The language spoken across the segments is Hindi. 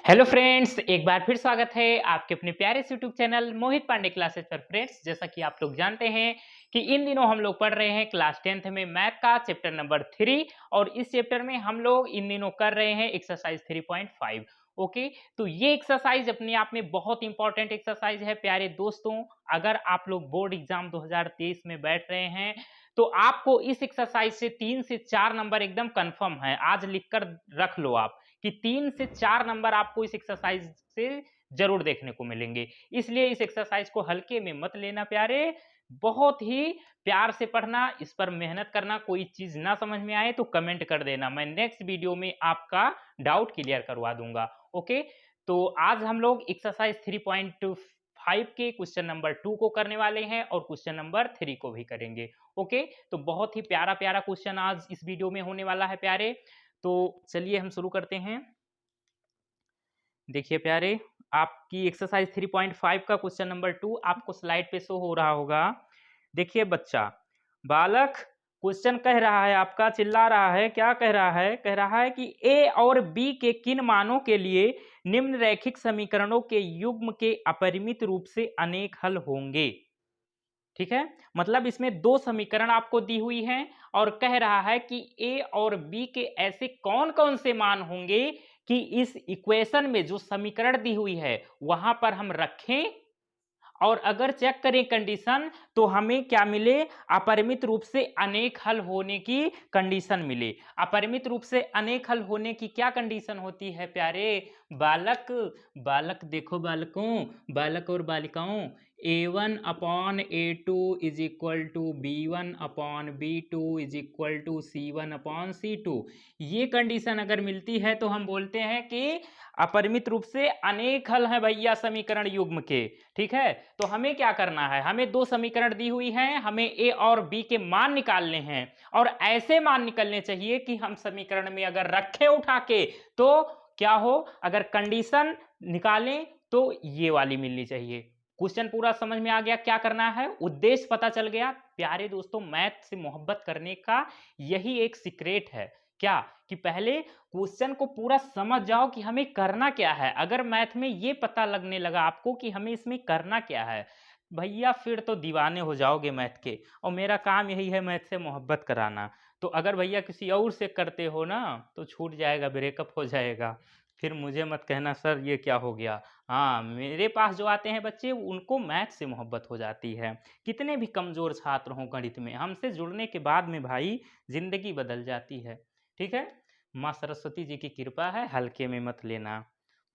हेलो फ्रेंड्स, एक बार फिर स्वागत है आपके अपने प्यारे से यूट्यूब चैनल मोहित पांडे क्लासेस पर। फ्रेंड्स, जैसा कि आप लोग जानते हैं कि इन दिनों हम लोग पढ़ रहे हैं क्लास 10th में मैथ का चैप्टर नंबर 3 और इस चैप्टर में हम लोग इन दिनों कर रहे हैं एक्सरसाइज 3.5। ओके, तो ये एक्सरसाइज अपने आप में बहुत इंपॉर्टेंट एक्सरसाइज है प्यारे दोस्तों। अगर आप लोग बोर्ड एग्जाम 2023 में बैठ रहे हैं तो आपको इस एक्सरसाइज से 3 से 4 नंबर एकदम कंफर्म है। आज लिखकर रख लो आप कि 3 से 4 नंबर आपको इस एक्सरसाइज से जरूर देखने को मिलेंगे। इसलिए इस एक्सरसाइज को हल्के में मत लेना प्यारे, बहुत ही प्यार से पढ़ना, इस पर मेहनत करना। कोई चीज ना समझ में आए तो कमेंट कर देना, मैं नेक्स्ट वीडियो में आपका डाउट क्लियर करवा दूंगा। ओके, तो आज हम लोग एक्सरसाइज 3.5 के क्वेश्चन नंबर 2 को करने वाले हैं और क्वेश्चन नंबर 3 को भी करेंगे। ओके, तो बहुत ही प्यारा प्यारा क्वेश्चन आज इस वीडियो में होने वाला है प्यारे। तो चलिए हम शुरू करते हैं। देखिए प्यारे, आपकी एक्सरसाइज 3.5 का क्वेश्चन नंबर 2 आपको स्लाइड पे शो हो रहा होगा। देखिए बच्चा, बालक क्वेश्चन कह रहा है, आपका चिल्ला रहा है, क्या कह रहा है? कह रहा है कि ए और बी के किन मानों के लिए निम्न रैखिक समीकरणों के युग्म के अपरिमित रूप से अनेक हल होंगे। ठीक है, मतलब इसमें दो समीकरण आपको दी हुई हैं और कह रहा है कि ए और बी के ऐसे कौन कौन से मान होंगे कि इस इक्वेशन में जो समीकरण दी हुई है वहां पर हम रखें और अगर चेक करें कंडीशन तो हमें क्या मिले? अपरिमित रूप से अनेक हल होने की कंडीशन मिले। अपरिमित रूप से अनेक हल होने की क्या कंडीशन होती है प्यारे? बालक बालक देखो बालकों, बालक और बालिकाओं, a1 upon a2 is equal to b1 upon b2 is equal to c1 upon c2। ये कंडीशन अगर मिलती है तो हम बोलते हैं कि अपरिमित रूप से अनेक हल है भैया समीकरण युग्म के। ठीक है, तो हमें क्या करना है? हमें दो समीकरण दी हुई हैं, हमें ए और बी के मान निकालने हैं और ऐसे मान निकलने चाहिए कि हम समीकरण में अगर रखें उठा के तो क्या हो? अगर कंडीशन निकालें तो ये वाली मिलनी चाहिए। क्वेश्चन पूरा समझ में आ गया? क्या करना है, उद्देश्य पता चल गया प्यारे दोस्तों। मैथ से मोहब्बत करने का यही एक सीक्रेट है। क्या कि पहले क्वेश्चन को पूरा समझ जाओ कि हमें करना क्या है। अगर मैथ में ये पता लगने लगा आपको कि हमें इसमें करना क्या है, भैया फिर तो दीवाने हो जाओगे मैथ के। और मेरा काम यही है मैथ से मोहब्बत कराना। तो अगर भैया किसी और से करते हो ना तो छूट जाएगा, ब्रेकअप हो जाएगा। फिर मुझे मत कहना सर ये क्या हो गया। हाँ, मेरे पास जो आते हैं बच्चे उनको मैथ से मोहब्बत हो जाती है। कितने भी कमजोर छात्र हों गणित में, हमसे जुड़ने के बाद में भाई जिंदगी बदल जाती है। ठीक है, माँ सरस्वती जी की कृपा है, हल्के में मत लेना।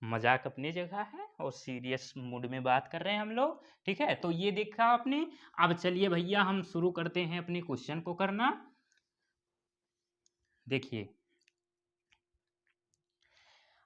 मजाक अपनी जगह है और सीरियस मूड में बात कर रहे हैं हम लोग। ठीक है, तो ये देखा आपने। अब चलिए भैया हम शुरू करते हैं अपने क्वेश्चन को करना। देखिए,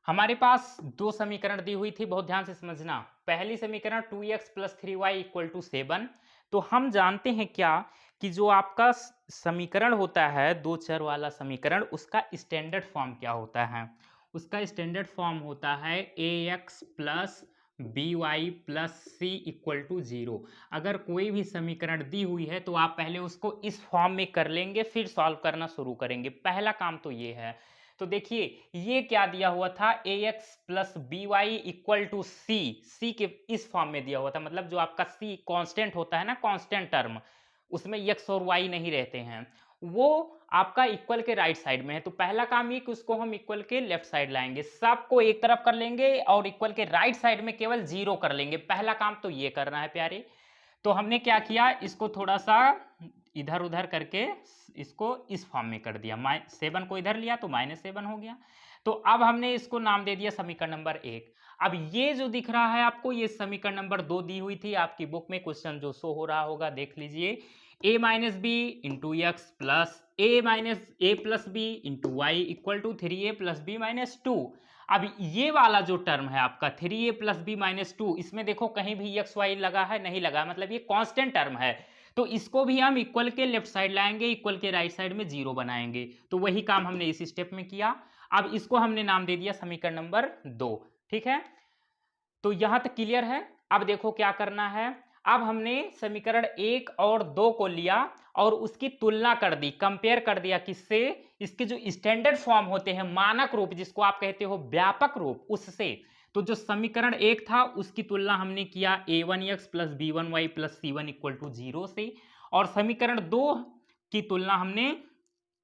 हमारे पास दो समीकरण दी हुई थी, बहुत ध्यान से समझना। पहली समीकरण 2x plus 3y equal to 7। तो हम जानते हैं क्या कि जो आपका समीकरण होता है दो चर वाला समीकरण, उसका स्टैंडर्ड फॉर्म क्या होता है? उसका स्टैंडर्ड फॉर्म होता है ax plus B Y plus C equal to 0। अगर कोई भी समीकरण दी हुई है तो आप पहले उसको इस फॉर्म में कर लेंगे, फिर सॉल्व करना शुरू करेंगे। पहला काम तो ये है। तो देखिए, ये क्या दिया हुआ था? ax plus B Y equal to C के इस फॉर्म में दिया हुआ था। मतलब जो आपका सी कांस्टेंट होता है ना, कांस्टेंट टर्म, उसमें x और y नहीं रहते हैं, वो आपका इक्वल के राइट साइड में है। तो पहला काम ये कि उसको हम इक्वल के लेफ्ट साइड लाएंगे, सबको एक तरफ कर लेंगे और इक्वल के राइट साइड में केवल 0 कर लेंगे। पहला काम तो ये करना है प्यारे। तो हमने क्या किया, इसको थोड़ा सा इधर उधर करके इसको इस फॉर्म में कर दिया। 7 को इधर लिया तो -7 हो गया। तो अब हमने इसको नाम दे दिया समीकरण नंबर 1। अब ये जो दिख रहा है आपको, ये समीकरण नंबर 2 दी हुई थी आपकी बुक में। क्वेश्चन जो शो हो रहा होगा देख लीजिए। a minus B into X plus A plus B into Y equal to 3a plus B minus 2। अब ये वाला जो टर्म है आपका 3a प्लस बी माइनस 2, इसमें देखो कहीं भी एक्स वाई लगा है? नहीं लगा, मतलब ये कांस्टेंट टर्म है। तो इसको भी हम इक्वल के लेफ्ट साइड लाएंगे, इक्वल के राइट साइड में 0 बनाएंगे। तो वही काम हमने इस स्टेप में किया। अब इसको हमने नाम दे दिया समीकरण नंबर 2। ठीक है, तो यहां तक क्लियर है। अब देखो क्या करना है। अब हमने समीकरण 1 और 2 को लिया और उसकी तुलना कर दी, कंपेयर कर दिया किससे? इसके जो स्टैंडर्ड फॉर्म होते हैं, मानक रूप जिसको आप कहते हो व्यापक रूप, उससे। तो जो समीकरण 1 था उसकी तुलना हमने किया a1x plus b1y plus c1 equal to 0 से, और समीकरण 2 की तुलना हमने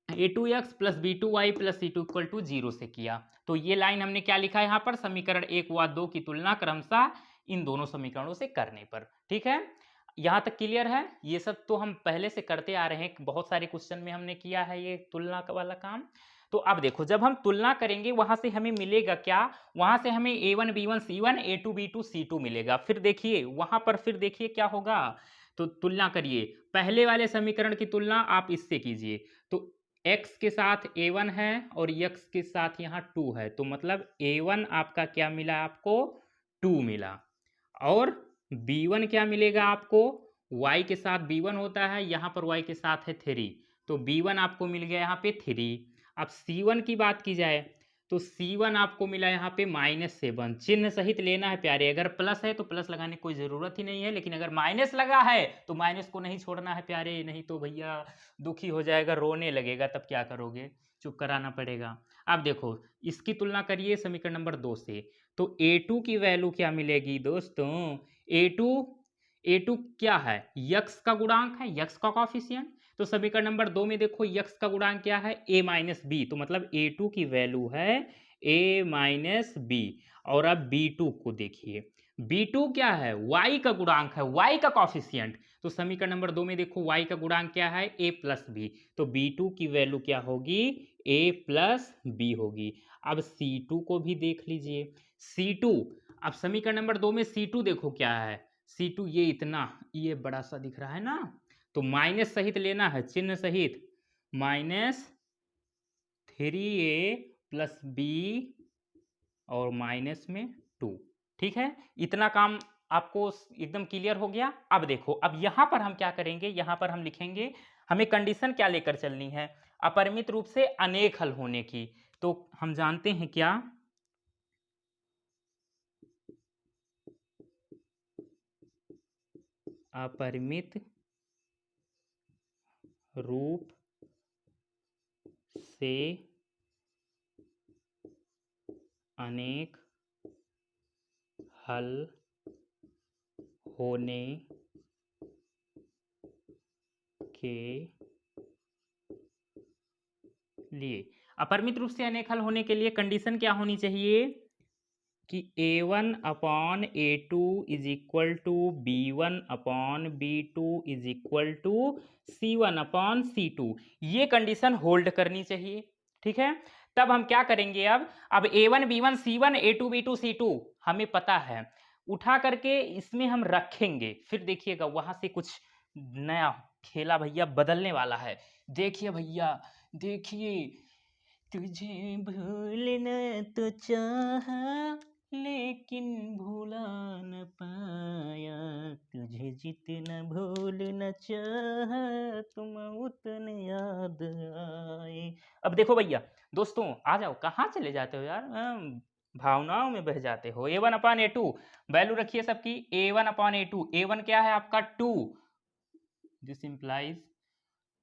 a2x plus b2y plus c2 equal to 0 से किया। तो ये लाइन हमने क्या लिखा है यहाँ पर, समीकरण 1 व 2 की तुलना क्रमशः इन दोनों समीकरणों से करने पर। ठीक है, यहाँ तक क्लियर है। ये सब तो हम पहले से करते आ रहे हैं, बहुत सारे क्वेश्चन में हमने किया है ये तुलना वाला काम। तो अब देखो, जब हम तुलना करेंगे वहां से हमें मिलेगा क्या, वहां से हमें a1 b1 c1 a2 b2 c2 मिलेगा। फिर देखिए वहां पर, फिर देखिए क्या होगा, तो तुलना करिए, पहले वाले समीकरण की तुलना आप इससे कीजिए। तो x के साथ a1 है और x के साथ यहाँ 2 है, तो मतलब a1 आपका क्या मिला, आपको 2 मिला, और b1 क्या मिलेगा आपको, y के साथ b1 होता है, यहाँ पर y के साथ है 3, तो b1 आपको मिल गया यहाँ पे 3। अब c1 की बात की जाए तो c1 आपको मिला यहाँ पे -7, चिन्ह सहित लेना है प्यारे, अगर प्लस है तो प्लस लगाने की कोई ज़रूरत ही नहीं है, लेकिन अगर माइनस लगा है तो माइनस को नहीं छोड़ना है प्यारे, नहीं तो भैया दुखी हो जाएगा, रोने लगेगा, तब क्या करोगे, चुप कराना पड़ेगा। अब देखो इसकी तुलना करिए समीकरण नंबर 2 से, तो a2 की वैल्यू क्या मिलेगी दोस्तों, a2 क्या है, यक्स का गुणांक है, यक्स का कॉफिशिएंट। तो समीकरण नंबर 2 में देखो यक्स का गुणांक क्या है, a माइनस बी, तो मतलब a2 की वैल्यू है a माइनस बी। और अब b2 को देखिए, b2 क्या है, y का गुणांक है, y का कॉफिशिएंट। तो समीकरण नंबर 2 में देखो y का गुणांक क्या है, a प्लस बी, तो b2 की वैल्यू क्या होगी, a प्लस बी होगी। अब c2 को भी देख लीजिए, c2, अब समीकरण नंबर 2 में c2 देखो क्या है, c2 ये इतना, ये बड़ा सा दिख रहा है ना, तो माइनस सहित लेना है, चिन्ह सहित, -3a प्लस बी और माइनस में 2। ठीक है, इतना काम आपको एकदम क्लियर हो गया। अब देखो, अब यहां पर हम क्या करेंगे, यहां पर हम लिखेंगे, हमें कंडीशन क्या लेकर चलनी है, अपरिमित रूप से अनेक हल होने की। तो हम जानते हैं क्या, अपरिमित रूप से अनेक हल होने के लिए, अपरिमित रूप से अनेक हल होने के लिए कंडीशन क्या होनी चाहिए कि a1 upon a2 is equal to b1 upon b2 is equal to c1 upon c2, ये कंडीशन होल्ड करनी चाहिए। ठीक है, तब हम क्या करेंगे, अब a1 b1 c1 a2 b2 c2 हमें पता है, उठा करके इसमें हम रखेंगे, फिर देखिएगा वहां से कुछ नया खेला भैया बदलने वाला है। देखिए भैया, देखिए, तुझे भूलना तो चाहा लेकिन भूला न पाया, तुझे जितना भूलना चाहा तुम उतने याद आए। अब देखो भैया, दोस्तों आ जाओ, कहाँ चले जाते हो यार, भावनाओं में बह जाते हो। a1 अपॉन a2 वैल्यू रखिए सबकी, a1 अपॉन a2, a1 क्या है आपका 2, दिस इंप्लाइज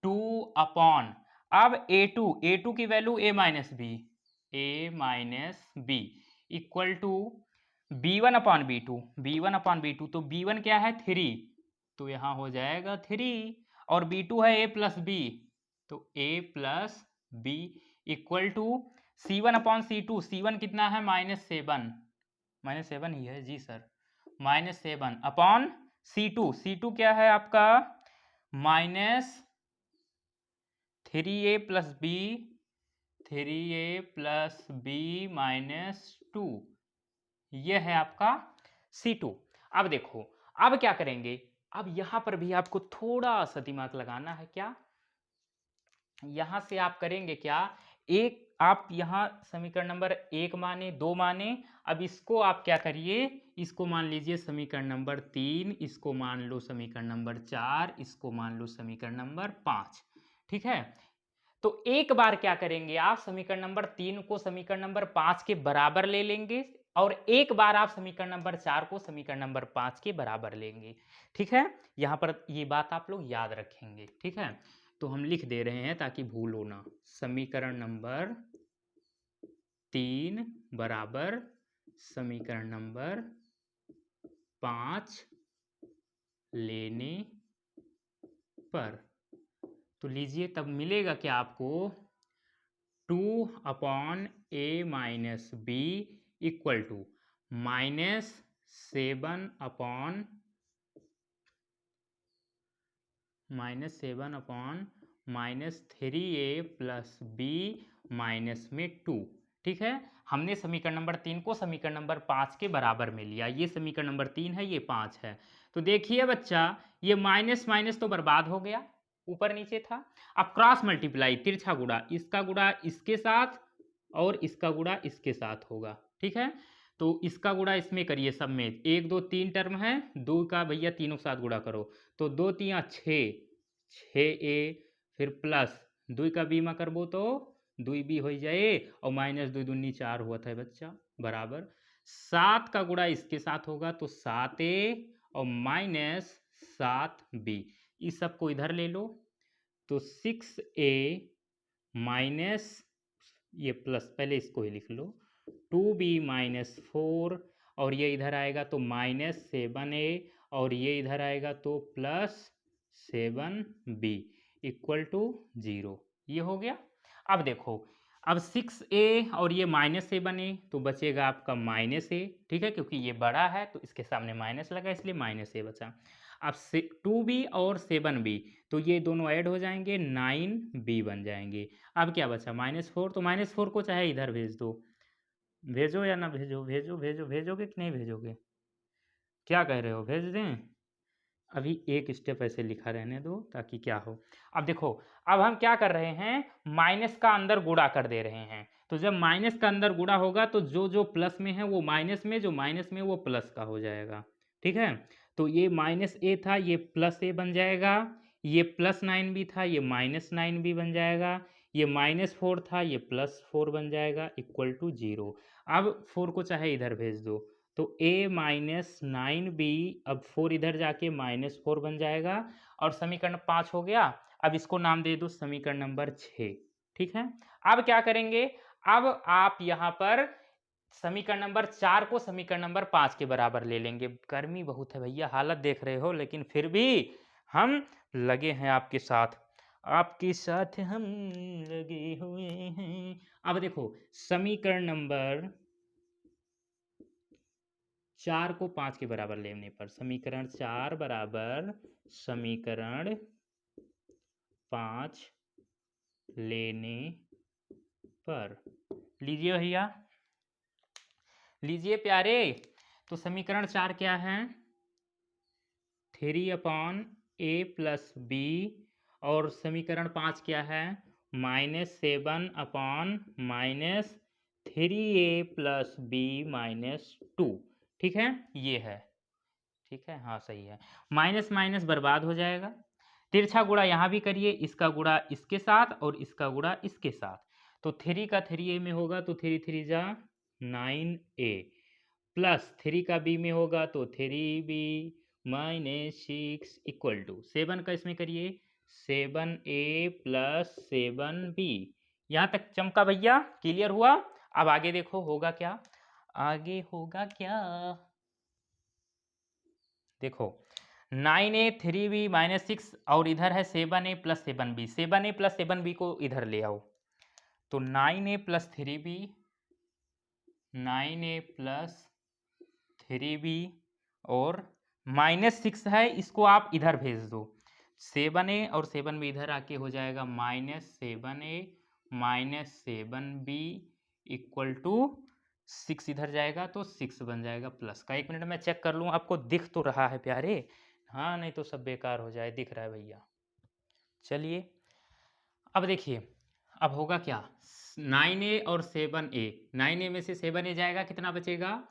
2 अपॉन, अब a2 की value a minus B equal to b1 upon b2, तो b1 क्या है 3, तो यहाँ हो जाएगा 3, और b2 है a प्लस बी, तो a plus B equal to c1 upon c1 कितना है -7 ही है जी सर, -7 अपॉन c2 क्या है आपका -3a प्लस बी -2, ये है आपका C2। अब देखो, अब क्या करेंगे, अब यहां पर भी आपको थोड़ा सा दिमाग लगाना है। क्या, यहां से आप करेंगे क्या, एक आप यहां समीकरण नंबर 1 माने, 2 माने, अब इसको आप क्या करिए, इसको मान लीजिए समीकरण नंबर 3, इसको मान लो समीकरण नंबर 4, इसको मान लो समीकरण नंबर 5। ठीक है, तो एक बार क्या करेंगे, आप समीकरण नंबर 3 को समीकरण नंबर 5 के बराबर ले लेंगे, और एक बार आप समीकरण नंबर 4 को समीकरण नंबर 5 के बराबर लेंगे। ठीक है, यहां पर ये बात आप लोग याद रखेंगे। ठीक है, तो हम लिख दे रहे हैं ताकि भूलो ना, समीकरण नंबर 3 बराबर समीकरण नंबर 5 लेने पर। तो लीजिए तब मिलेगा क्या आपको 2/a-b equal to -7 upon -3a plus b minus में 2। ठीक है, हमने समीकरण नंबर 3 को समीकरण नंबर 5 के बराबर में लिया। ये समीकरण नंबर 3 है, ये 5 है। तो देखिए बच्चा, ये माइनस माइनस तो बर्बाद हो गया, ऊपर नीचे था। अब क्रॉस मल्टीप्लाई, तिरछा गुणा, इसका गुणा इसके साथ और इसका गुणा इसके साथ होगा। ठीक है, तो इसका गुणा इसमें करिए, सब में 1 2 3 टर्म है, 2 का भैया तीनों के साथ गुणा करो, तो 2 3 6, 6a, फिर प्लस 2 का बी में करबो तो 2b हो जाए, और माइनस 2 दूनी 4 हुआ था बच्चा, बराबर 7 का गुणा इसके साथ होगा तो 7a और माइनस 7b। इस सब को इधर ले लो तो 6a माइनस, ये प्लस पहले इसको ही लिख लो, 2b माइनस 4, और ये इधर आएगा तो माइनस 7a, और ये इधर आएगा तो प्लस 7b इक्वल टू 0। ये हो गया। अब देखो, अब 6a और ये माइनस 7a, तो बचेगा आपका माइनस a। ठीक है, क्योंकि ये बड़ा है तो इसके सामने माइनस लगा, इसलिए माइनस a बचा। अब 2b और 7b, तो ये दोनों ऐड हो जाएंगे, 9b बन जाएंगे। अब क्या बचा -4, तो -4 को चाहे इधर भेज दो, भेजो या ना भेजो, भेजो भेजो, भेजोगे कि नहीं भेजोगे, क्या कह रहे हो, भेज दें? अभी एक स्टेप ऐसे लिखा रहने दो ताकि क्या हो। अब देखो, अब हम क्या कर रहे हैं, माइनस का अंदर गुणा कर दे रहे हैं। तो जब माइनस का अंदर गुणा होगा तो जो जो प्लस में है वो माइनस में, जो माइनस में वो प्लस का हो जाएगा। ठीक है, तो ये -a था, ये +a बन जाएगा, ये +9b था, ये -9b बन जाएगा, ये -4 था, ये +4 बन जाएगा, इक्वल टू 0। अब 4 को चाहे इधर भेज दो, तो a माइनस 9b, अब 4 इधर जाके -4 बन जाएगा, और समीकरण 5 हो गया। अब इसको नाम दे दो समीकरण नंबर 6। ठीक है, अब क्या करेंगे, अब आप यहाँ पर समीकरण नंबर 4 को समीकरण नंबर 5 के बराबर ले लेंगे। गर्मी बहुत है भैया, हालत देख रहे हो, लेकिन फिर भी हम लगे हैं आपके साथ, आपके साथ हम लगे हुए हैं। अब देखो, समीकरण नंबर 4 को 5 के बराबर लेने पर, समीकरण 4 बराबर समीकरण 5 लेने पर, लीजिए भैया, लीजिए प्यारे। तो समीकरण 4 क्या है, 3/a प्लस b, और समीकरण 5 क्या है, -7 upon -3a plus b minus 2। ठीक है, ये है। ठीक है, हाँ सही है। माइनस माइनस बर्बाद हो जाएगा, तिरछा गुणा यहाँ भी करिए, इसका गुणा इसके साथ और इसका गुणा इसके साथ, तो 3 का 3a में होगा तो 3 3 जा 9a, प्लस 3 का b में होगा तो 3b माइनस 6 इक्वल टू 7 का इसमें करिए, 7a प्लस 7b। यहाँ तक चमका भैया, क्लियर हुआ? अब आगे देखो होगा क्या, आगे होगा क्या, देखो 9a 3b माइनस 6, और इधर है 7a plus 7b, 7a plus 7b को इधर ले आओ, तो 9a plus 3b, 9a plus 3b, और -6 है, इसको आप इधर भेज दो, 7a और 7b इधर आके हो जाएगा -7a minus 7b equal to 6, इधर जाएगा तो 6 बन जाएगा प्लस का। 1 मिनट में चेक कर लूँ, आपको दिख तो रहा है प्यारे? हाँ, नहीं तो सब बेकार हो जाए, दिख रहा है भैया। चलिए अब देखिए, अब होगा क्या, 9a और 7a, 9a में से 7a जाएगा, कितना बचेगा,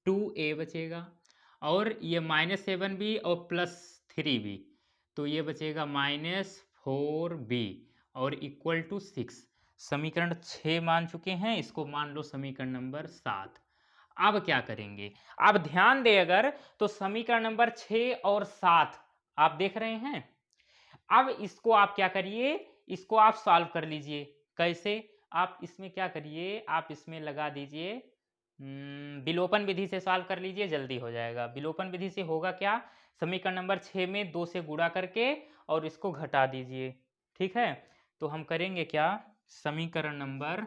2a बचेगा, और ये -7b और प्लस 3b, तो ये बचेगा -4b, और इक्वल टू 6। समीकरण 6 मान चुके हैं, इसको मान लो समीकरण नंबर 7। अब क्या करेंगे, अब ध्यान दे अगर, तो समीकरण नंबर 6 और 7 आप देख रहे हैं। अब इसको आप क्या करिए, इसको आप सॉल्व कर लीजिए। कैसे, आप इसमें क्या करिए, आप इसमें लगा दीजिए विलोपन विधि से सॉल्व कर लीजिए, जल्दी हो जाएगा। विलोपन विधि से होगा क्या, समीकरण नंबर 6 में 2 से गुणा करके और इसको घटा दीजिए, ठीक है। तो हम करेंगे क्या, समीकरण नंबर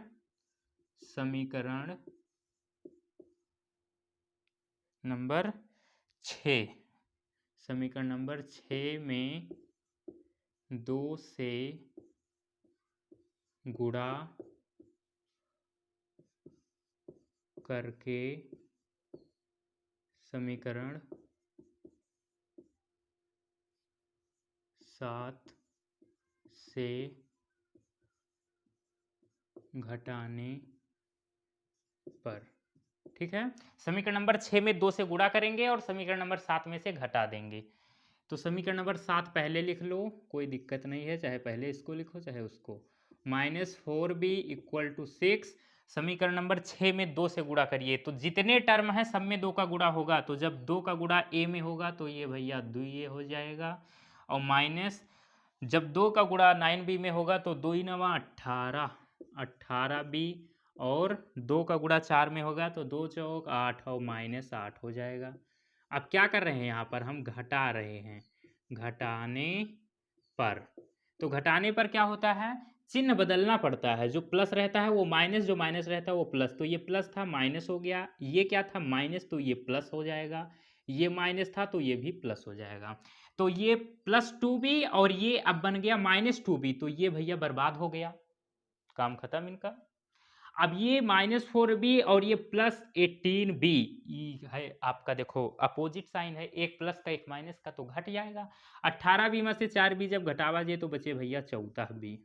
6, समीकरण नंबर 6 में 2 से गुणा करके समीकरण 7 से घटाने पर, ठीक है। समीकरण नंबर 6 में 2 से गुणा करेंगे और समीकरण नंबर 7 में से घटा देंगे। तो समीकरण नंबर 7 पहले लिख लो, कोई दिक्कत नहीं है, चाहे पहले इसको लिखो चाहे उसको। -4b = 6। समीकरण नंबर 6 में 2 से गुणा करिए, तो जितने टर्म है सब में 2 का गुणा होगा, तो जब 2 का गुणा a में होगा तो ये भैया 2a हो जाएगा, और माइनस जब 2 का गुणा 9b में होगा तो 2 × 9 = 18b, और 2 का गुणा 4 में होगा तो 2 × 4 = 8 और -8 हो जाएगा। अब क्या कर रहे हैं, यहाँ पर हम घटा रहे हैं, घटाने पर। तो घटाने पर क्या होता है, चिन्ह बदलना पड़ता है, जो प्लस रहता है वो माइनस, जो माइनस रहता है वो प्लस। तो ये प्लस था माइनस हो गया, ये क्या था माइनस, तो ये प्लस हो जाएगा, ये माइनस था तो ये भी प्लस हो जाएगा। तो ये +2b और ये अब बन गया -2b, तो ये भैया बर्बाद हो गया, काम खत्म इनका। अब ये -4b और ये +18b है आपका, देखो अपोजिट साइन है, एक प्लस का एक माइनस का, तो घट जाएगा। 18b में से 4b जब घटावा जाए तो बचे भैया 14b,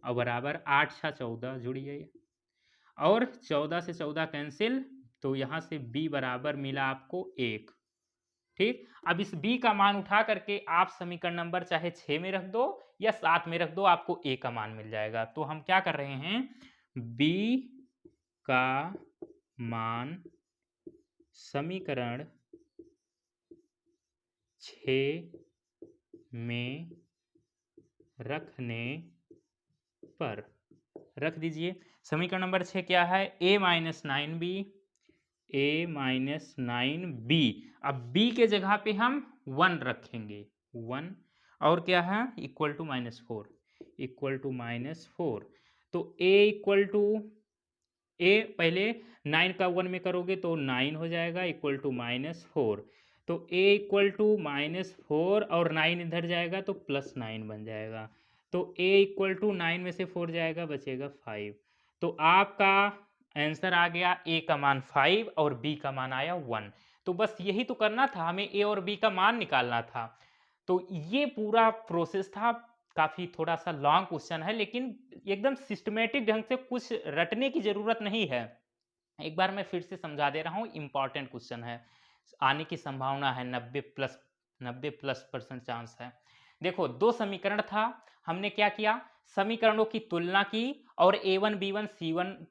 और बराबर 8 × 6 = 14 जुड़िए, और 14 से 14 कैंसिल, तो यहाँ से b बराबर मिला आपको 1, ठीक। अब इस b का मान उठा करके आप समीकरण नंबर चाहे 6 में रख दो या 7 में रख दो, आपको a का मान मिल जाएगा। तो हम क्या कर रहे हैं, b का मान समीकरण 6 में रखने पर रख दीजिए। समीकरण नंबर 6 क्या है, a - 9b। अब b के जगह पे हम 1 रखेंगे, 1, और क्या है इक्वल टू -4, तो a पहले 9 का 1 में करोगे तो 9 हो जाएगा, =-4। तो a =-4 और 9 इधर जाएगा तो +9 बन जाएगा। तो a = 9 में से 4 जाएगा, बचेगा 5। तो आपका आंसर आ गया, a का मान 5 और b का मान आया 1। तो बस यही तो करना था, हमें a और b का मान निकालना था। तो ये पूरा प्रोसेस था, काफ़ी थोड़ा सा लॉन्ग क्वेश्चन है, लेकिन एकदम सिस्टमेटिक ढंग से कुछ रटने की ज़रूरत नहीं है। एक बार मैं फिर से समझा दे रहा हूँ, इम्पॉर्टेंट क्वेश्चन है, आने की संभावना है 90+ चांस है। देखो, 2 समीकरण था, हमने क्या किया, समीकरणों की तुलना की और a1 b1 c1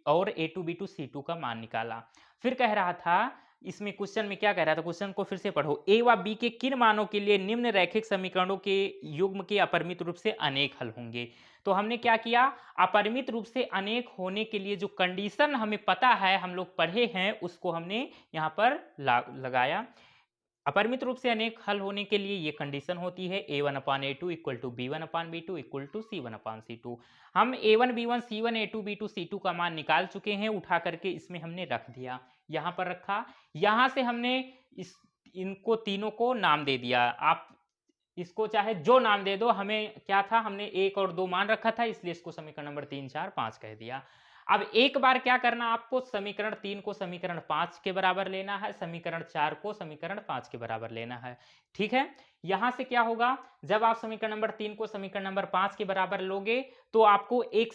और a2 b2 c2 का मान निकाला। फिर कह रहा था, इसमें क्वेश्चन में क्या कह रहा था, क्वेश्चन को फिर से पढ़ो, a व b के किन मानों के लिए निम्न रैखिक समीकरणों के युग्म के अपरिमित रूप से अनेक हल होंगे। तो हमने क्या किया, अपरिमित रूप से अनेक होने के लिए जो कंडीशन हमें पता है, हम लोग पढ़े हैं, उसको हमने यहाँ पर लगाया। अपरिमित रूप से अनेक हल होने के लिए ये कंडीशन होती है, a1/a2 = b1/b2 = c1/c2। हम a1 b1 c1 a2 b2 c2 का मान निकाल चुके हैं, उठा करके इसमें हमने रख दिया, यहाँ पर रखा। यहाँ से हमने इनको तीनों को नाम दे दिया, आप इसको चाहे जो नाम दे दो, हमें क्या था, हमने 1 और 2 मान रखा था, इसलिए इसको समीकरण नंबर 3 4 5 कह दिया। अब एक बार क्या करना, आपको समीकरण 3 को समीकरण 5 के बराबर लेना है, समीकरण 4 को समीकरण 5 के बराबर लेना है, ठीक है। यहां से क्या होगा, जब आप समीकरण नंबर 3 को समीकरण नंबर 5 के बराबर लोगे तो आपको एक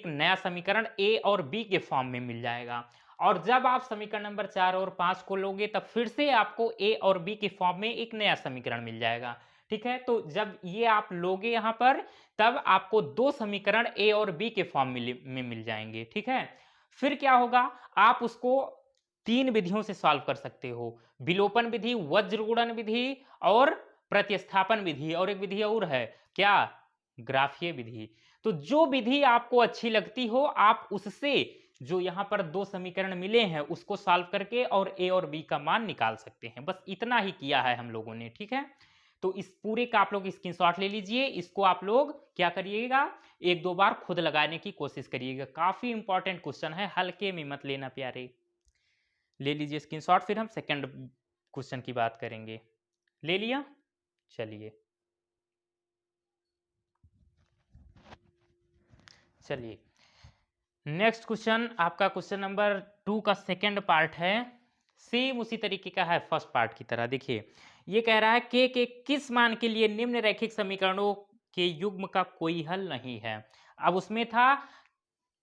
नया समीकरण a और b के फॉर्म में मिल जाएगा, और जब आप समीकरण नंबर 4 और 5 को लोगे तब फिर से आपको a और b के फॉर्म में एक नया समीकरण मिल जाएगा, ठीक है। तो जब ये आप लोगे यहां पर, तब आपको 2 समीकरण a और b के फॉर्म में मिल जाएंगे, ठीक है। फिर क्या होगा, आप उसको 3 विधियों से सॉल्व कर सकते हो, विलोपन विधि, वज्रगुणन विधि और प्रतिस्थापन विधि, और एक विधि और है क्या, ग्राफीय विधि। तो जो विधि आपको अच्छी लगती हो, आप उससे जो यहाँ पर दो समीकरण मिले हैं उसको सॉल्व करके और ए और बी का मान निकाल सकते हैं। बस इतना ही किया है हम लोगों ने, ठीक है। तो इस पूरे का आप लोग स्क्रीनशॉट ले लीजिए, इसको आप लोग क्या करिएगा, एक दो बार खुद लगाने की कोशिश करिएगा। काफी इंपॉर्टेंट क्वेश्चन है, हल्के में मत लेना प्यारे। ले लीजिए स्क्रीनशॉट, फिर हम सेकंड क्वेश्चन की बात करेंगे। ले लिया, चलिए चलिए नेक्स्ट क्वेश्चन आपका क्वेश्चन नंबर 2 का सेकंड पार्ट है। सेम उसी तरीके का है फर्स्ट पार्ट की तरह। देखिए ये कह रहा है के किस मान के लिए निम्न रैखिक समीकरणों के युग्म का कोई हल नहीं है। अब उसमें था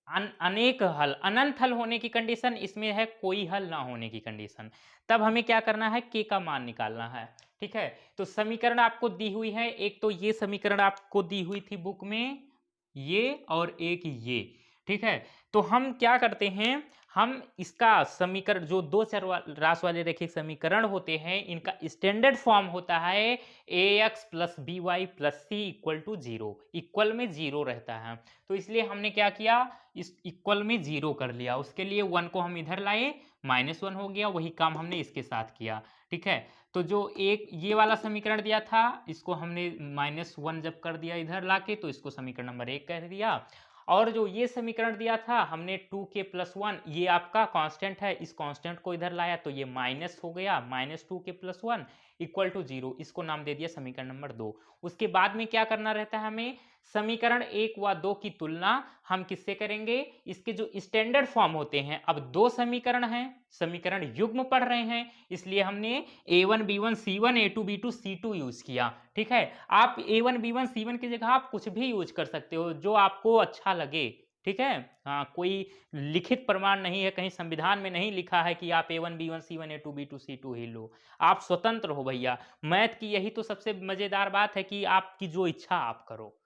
अनेक हल, अनंत हल होने की कंडीशन, इसमें है कोई हल ना होने की कंडीशन। तब हमें क्या करना है, के का मान निकालना है, ठीक है। तो समीकरण आपको दी हुई है, एक तो ये समीकरण आपको दी हुई थी बुक में, ये और एक ये, ठीक है। तो हम क्या करते हैं, हम इसका समीकरण जो दो चर राशि वाले रैखिक समीकरण होते हैं, इनका स्टैंडर्ड फॉर्म होता है ax plus B Y plus C equal to zero, equal में जीरो रहता है। तो इसलिए हमने क्या किया, इस इक्वल में जीरो कर लिया। उसके लिए 1 को हम इधर लाए, -1 हो गया, वही काम हमने इसके साथ किया, ठीक है। तो जो एक ये वाला समीकरण दिया था, इसको हमने -1 जब कर दिया इधर लाके, तो इसको समीकरण नंबर 1 कह दिया। और जो ये समीकरण दिया था हमने 2k + 1, ये आपका कांस्टेंट है, इस कांस्टेंट को इधर लाया तो ये माइनस हो गया, -2k + 1 इक्वल टू 0, इसको नाम दे दिया समीकरण नंबर 2। उसके बाद में क्या करना रहता है हमें, समीकरण 1 व 2 की तुलना हम किससे करेंगे, इसके जो स्टैंडर्ड फॉर्म होते हैं। अब दो समीकरण हैं, समीकरण युग्म पढ़ रहे हैं, इसलिए हमने a1 b1 c1 a2 b2 c2 use किया, ठीक है। आप a1 b1 c1 की जगह आप कुछ भी यूज कर सकते हो जो आपको अच्छा लगे, ठीक है। हाँ, कोई लिखित प्रमाण नहीं है, कहीं संविधान में नहीं लिखा है कि आप a1 b1 c1 a2 b2 c2 ही लो। आप स्वतंत्र हो भैया। मैथ की यही तो सबसे मजेदार बात है कि आपकी जो इच्छा आप करो,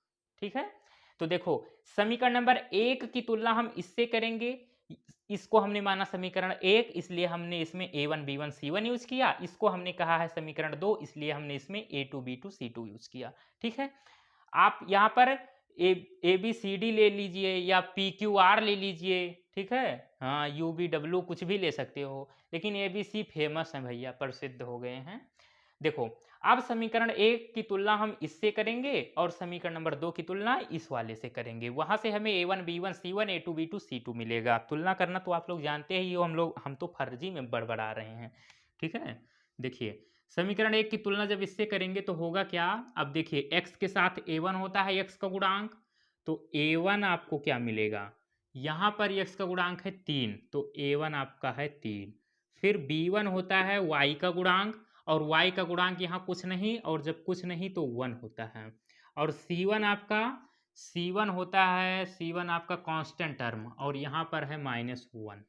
ठीक है। तो देखो समीकरण नंबर 1 की तुलना हम इससे करेंगे, इसको हमने माना समीकरण 1, इसलिए हमने इसमें a1 b1 c1 यूज किया। इसको हमने कहा है समीकरण 2, इसलिए हमने इसमें a2 b2 c2 यूज किया, ठीक है। आप यहाँ पर ए बी सी डी ले लीजिए या पी क्यू आर ले लीजिए, ठीक है। हाँ, यू बी डब्ल्यू कुछ भी ले सकते हो, लेकिन ए बी सी फेमस है भैया, प्रसिद्ध हो गए हैं। देखो अब समीकरण 1 की तुलना हम इससे करेंगे और समीकरण नंबर 2 की तुलना इस वाले से करेंगे। वहां से हमें a1 b1 c1 a2 b2 c2 मिलेगा। तुलना करना तो आप लोग जानते ही हो, हम तो फर्जी में बड़बड़ा रहे हैं, ठीक है। देखिए समीकरण 1 की तुलना जब इससे करेंगे तो होगा क्या, अब देखिए x के साथ a1 होता है x का गुणांक, तो a1 आपको क्या मिलेगा, यहाँ पर x का गुणांक है 3, तो a1 आपका है 3। फिर b1 होता है y का गुणांक, और y का गुणांक यहाँ कुछ नहीं, और जब कुछ नहीं तो 1 होता है। और C1 होता है, C1 आपका कांस्टेंट टर्म, और यहाँ पर है -1,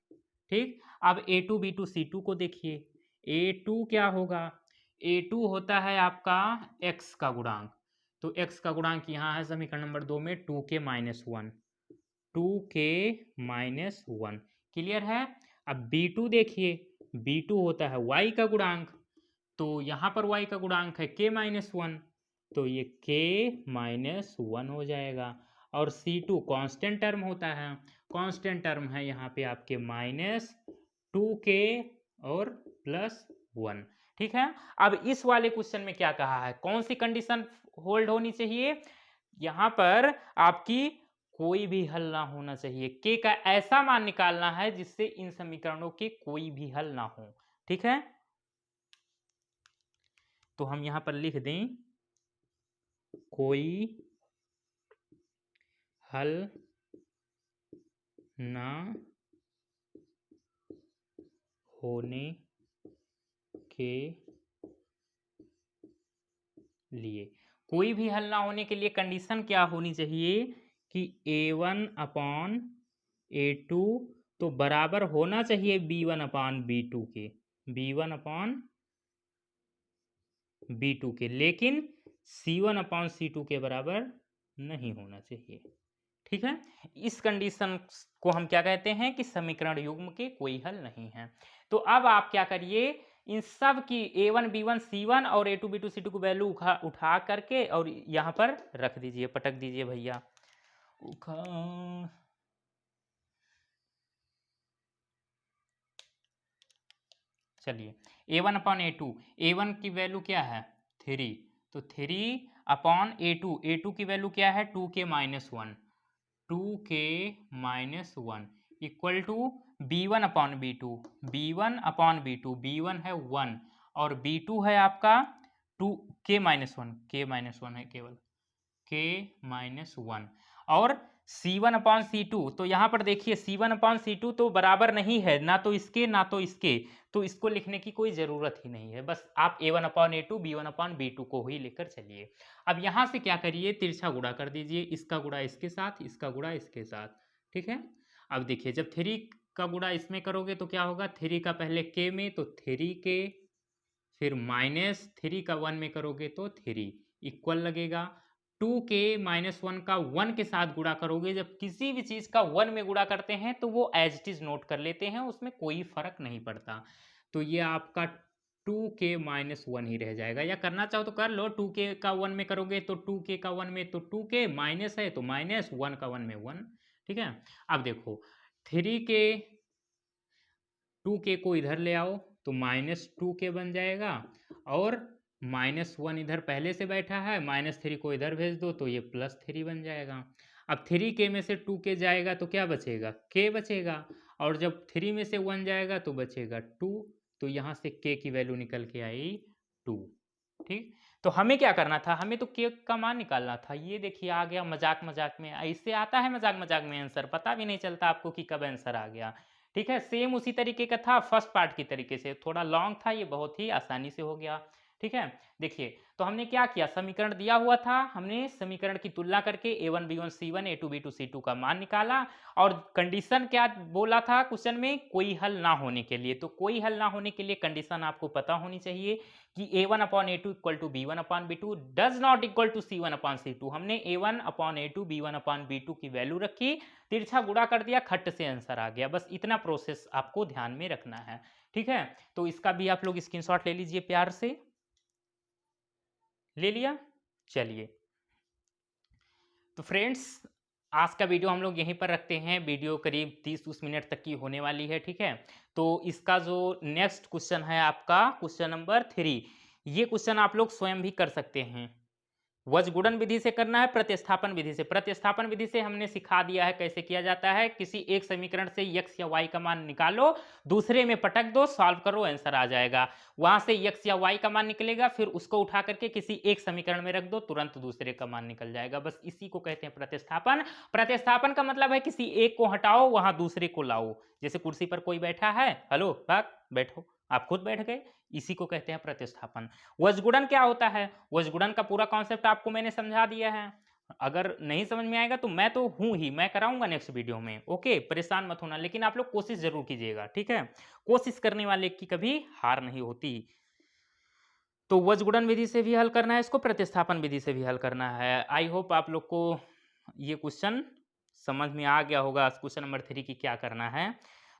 ठीक। अब A2 B2 C2 को देखिए, A2 क्या होगा, A2 होता है आपका x का गुणांक, तो x का गुणांक यहाँ है समीकरण नंबर 2 में 2k - 1, 2k - 1, क्लियर है। अब B2 देखिए, B2 होता है y का गुणांक, तो यहाँ पर y का गुणांक है k - 1, तो ये k - 1 हो जाएगा। और C2 कांस्टेंट टर्म होता है, कांस्टेंट टर्म है यहाँ पे आपके -2k और +1, ठीक है। अब इस वाले क्वेश्चन में क्या कहा है, कौन सी कंडीशन होल्ड होनी चाहिए, यहाँ पर आपकी कोई भी हल ना होना चाहिए। के का ऐसा मान निकालना है जिससे इन समीकरणों के कोई भी हल ना हो, ठीक है। तो हम यहां पर लिख दें कोई हल ना होने के लिए, कोई भी हल ना होने के लिए कंडीशन क्या होनी चाहिए कि a1/a2 तो बराबर होना चाहिए b1/b2 के, b1/b2 के, लेकिन c1/c2 के बराबर नहीं होना चाहिए, ठीक है। इस कंडीशन को हम क्या कहते हैं कि समीकरण युग्म के कोई हल नहीं है। तो अब आप क्या करिए, इन सब की a1 b1 c1 और a2 b2 c2 की वैल्यू उठा करके और यहाँ पर रख दीजिए, पटक दीजिए भैया। चलिए A1/A2 की वैल्यू क्या है 3, तो 3/A2 A2 की वैल्यू क्या है 2k-1 2k-1 equal to B1/B2 B1 है 1 और B2 है आपका 2k-1 है केवल k-1 और C1/C2 तो यहाँ पर देखिए C1/C2 तो बराबर नहीं है ना तो इसके ना तो इसके, तो इसको लिखने की कोई ज़रूरत ही नहीं है, बस आप A1/A2 B1/B2 को ही लेकर चलिए। अब यहाँ से क्या करिए तिरछा गुणा कर दीजिए, इसका गुणा इसके साथ, इसका गुणा इसके साथ, ठीक है। अब देखिए जब 3 का गुणा इसमें करोगे तो क्या होगा 3 का पहले k में तो 3k, फिर -3 का 1 में करोगे तो 3 इक्वल लगेगा 2k-1 का 1 के साथ गुणा करोगे। जब किसी भी चीज़ का 1 में गुणा करते हैं तो वो एज इट इज नोट कर लेते हैं, उसमें कोई फर्क नहीं पड़ता। तो ये आपका 2k-1 ही रह जाएगा, या करना चाहो तो कर लो 2k का 1 में करोगे तो 2k का 1 में तो 2k माइनस है तो माइनस 1 का 1 में 1, ठीक है। अब देखो 3k 2k को इधर ले आओ तो -2k बन जाएगा और -1 इधर पहले से बैठा है, -3 को इधर भेज दो तो ये +3 बन जाएगा। अब 3k में से 2k जाएगा तो क्या बचेगा k बचेगा, और जब 3 में से 1 जाएगा तो बचेगा 2, तो यहाँ से k की वैल्यू निकल के आई 2, ठीक। तो हमें क्या करना था, हमें तो k का मान निकालना था। ये देखिए आ गया मजाक मजाक में, ऐसे आता है मजाक मजाक में आंसर, पता भी नहीं चलता आपको कि कब आंसर आ गया, ठीक है। सेम उसी तरीके का था फर्स्ट पार्ट की तरीके से, थोड़ा लॉन्ग था, ये बहुत ही आसानी से हो गया, ठीक है। देखिए तो हमने क्या किया, समीकरण दिया हुआ था, हमने समीकरण की तुलना करके A1 B1 C1 A2 B2 C2 का मान निकाला, और कंडीशन क्या बोला था क्वेश्चन में, कोई हल ना होने के लिए। तो कोई हल ना होने के लिए कंडीशन आपको पता होनी चाहिए कि A1/A2 equal to B1/B2 does not equal to C1/C2। हमने A1/A2 B1/B2 की वैल्यू रखी, तिरछा गुणा कर दिया, खट से आंसर आ गया। बस इतना प्रोसेस आपको ध्यान में रखना है, ठीक है। तो इसका भी आप लोग स्क्रीनशॉट ले लीजिए, प्यार से ले लिया। चलिए तो फ्रेंड्स आज का वीडियो हम लोग यहीं पर रखते हैं, वीडियो करीब 30-30 मिनट तक की होने वाली है, ठीक है। तो इसका जो नेक्स्ट क्वेश्चन है आपका क्वेश्चन नंबर 3, ये क्वेश्चन आप लोग स्वयं भी कर सकते हैं। वज्रगुणन विधि से करना है, प्रतिस्थापन विधि से। प्रतिस्थापन विधि से हमने सिखा दिया है कैसे किया जाता है, किसी एक समीकरण से x या y का मान निकालो, दूसरे में पटक दो, सॉल्व करो, आंसर आ जाएगा। वहां से x या y का मान निकलेगा, फिर उसको उठा करके किसी एक समीकरण में रख दो, तुरंत दूसरे का मान निकल जाएगा। बस इसी को कहते हैं प्रतिस्थापन। प्रतिस्थापन का मतलब है किसी एक को हटाओ, वहां दूसरे को लाओ। जैसे कुर्सी पर कोई बैठा है, हेलो भाग बैठो, आप खुद बैठ गए, इसी को कहते हैं प्रतिस्थापन। वज्रगुणन क्या होता है, वज्रगुणन का पूरा कॉन्सेप्ट आपको मैंने समझा दिया है। अगर नहीं समझ में आएगा तो मैं तो हूं ही, मैं कराऊंगा नेक्स्ट वीडियो में, ओके, परेशान मत होना, लेकिन आप लोग कोशिश जरूर कीजिएगा, ठीक है। कोशिश करने वाले की कभी हार नहीं होती। तो वज्रगुणन विधि से भी हल करना है इसको, प्रतिस्थापन विधि से भी हल करना है। आई होप आप लोग को ये क्वेश्चन समझ में आ गया होगा, क्वेश्चन नंबर 3 की क्या करना है।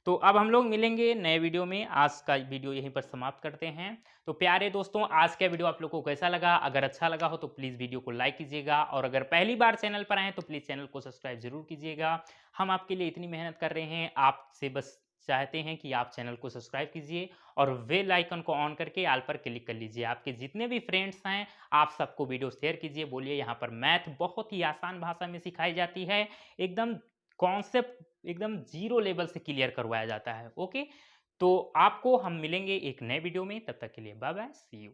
तो अब हम लोग मिलेंगे नए वीडियो में, आज का वीडियो यहीं पर समाप्त करते हैं। तो प्यारे दोस्तों आज का वीडियो आप लोग को कैसा लगा, अगर अच्छा लगा हो तो प्लीज़ वीडियो को लाइक कीजिएगा, और अगर पहली बार चैनल पर आए हैं तो प्लीज़ चैनल को सब्सक्राइब जरूर कीजिएगा। हम आपके लिए इतनी मेहनत कर रहे हैं, आपसे बस चाहते हैं कि आप चैनल को सब्सक्राइब कीजिए और बेल आइकन को ऑन करके ऑल पर क्लिक कर लीजिए। आपके जितने भी फ्रेंड्स हैं आप सबको वीडियो शेयर कीजिए, बोलिए यहाँ पर मैथ बहुत ही आसान भाषा में सिखाई जाती है, एकदम कॉन्सेप्ट एकदम जीरो लेवल से क्लियर करवाया जाता है, ओके। तो आपको हम मिलेंगे एक नए वीडियो में, तब तक के लिए बाय बाय, सी यू।